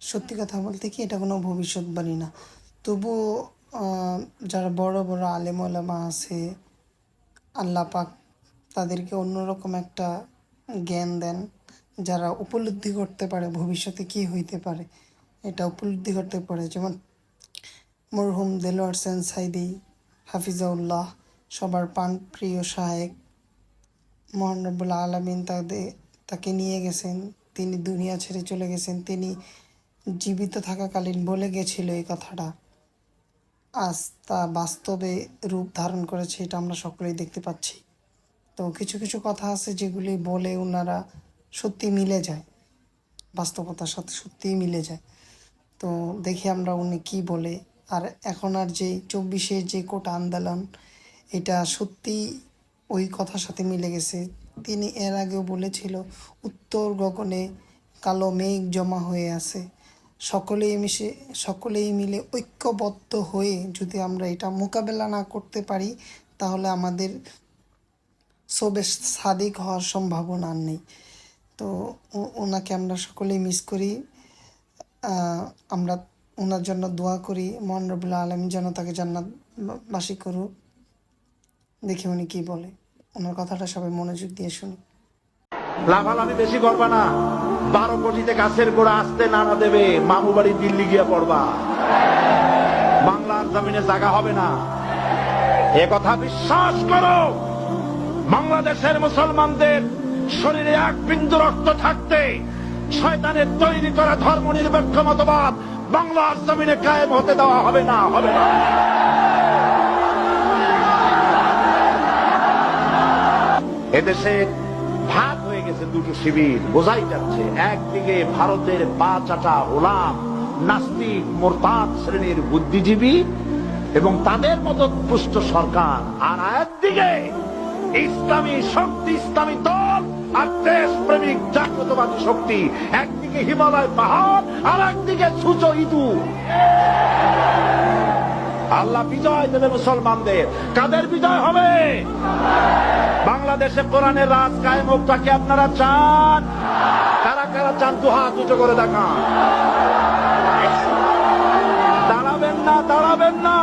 সত্যি কথা বলতে কি এটা কোনো ভবিষ্যৎবাণী না। তবুও যারা বড় বড় আলেম ওলামা আছে, আল্লাহ পাক তাদেরকে অন্যরকম একটা জ্ঞান দেন, যারা উপলব্ধি করতে পারে ভবিষ্যতে কী হইতে পারে, এটা উপলব্ধি করতে পারে। যেমন মরহুম দেলোয়ার হোসেন সাইদি হাফিজাউল্লাহ, সবার প্রাণপ্রিয় শায়েক, মহান রব্বুল আলামিন তাকে নিয়ে গেছেন, তিনি দুনিয়া ছেড়ে চলে গেছেন। তিনি জীবিত থাকাকালীন বলে গেছিল এই কথাটা, আজ তা বাস্তবে রূপ ধারণ করেছে, এটা আমরা সকলেই দেখতে পাচ্ছি। তো কিছু কিছু কথা আছে যেগুলি বলে ওনারা সত্যি মিলে যায়, বাস্তবতার সাথে সত্যিই মিলে যায়। তো দেখি আমরা উনি কি বলে। আর এখন আর যে 24-এর যে কোটা আন্দোলন, এটা সত্যি ওই কথার সাথে মিলে গেছে। তিনি এর আগেও বলেছিল উত্তর গগনে কালো মেঘ জমা হয়ে আছে, সকলেই মিলে ঐক্যবদ্ধ হয়ে যদি আমরা এটা মোকাবেলা না করতে পারি, তাহলে আমাদের সবে সাদিক হওয়ার সম্ভাবনা আর নেই। তো ওনাকে আমরা সকলেই মিস করি। আমরা ওনার জন্য দোয়া করি, মহান রব্বুল আলামিন যেন তাকে জান্নাতবাসী করুক। দেখি উনি কি বলে, ওনার কথাটা সবাই মনোযোগ দিয়ে শুনি। লাফালাফি বেশি করবা না, 12 কোটিতে গাছের গোড়া আসতে নানা দেবে, মামু বাড়ি দিল্লি গিয়া পড়বা, বাংলার জমিনে জায়গা হবে না। এ কথা বিশ্বাস করো। বাংলাদেশের মুসলমানদের শরীরে এক বিন্দু রক্ত থাকতে শয়তানের তৈরি করা ধর্ম নিরপেক্ষ মতবাদ বাংলার জমিনে কায়েম হতে দেওয়া হবে না, হবে না। এদেশে ভাগ হয়ে গেছে দুটো শিবির, বোঝাই যাচ্ছে। একদিকে ভারতের পা চাটা গোলাম নাস্তিক মোরতাদ শ্রেণীর বুদ্ধিজীবী এবং তাদের মতো পুষ্ট সরকার, আর একদিকে ইসলামী শক্তি, ইসলামী দল আর দেশপ্রেমিক জাগ্রতবাদী শক্তি। একদিকে হিমালয় পাহাড় আর একদিকে সূচো ইঁদুর। আল্লাহ বিজয় দেবে মুসলমানদের। কাদের বিজয় হবে? বাংলাদেশে কোরআনের রাজ কায়েম হোক, তাকে আপনারা চান? কারা কারা চান? দু হাত উঁচু করে দেখান। দাঁড়াবেন না, দাঁড়াবেন না।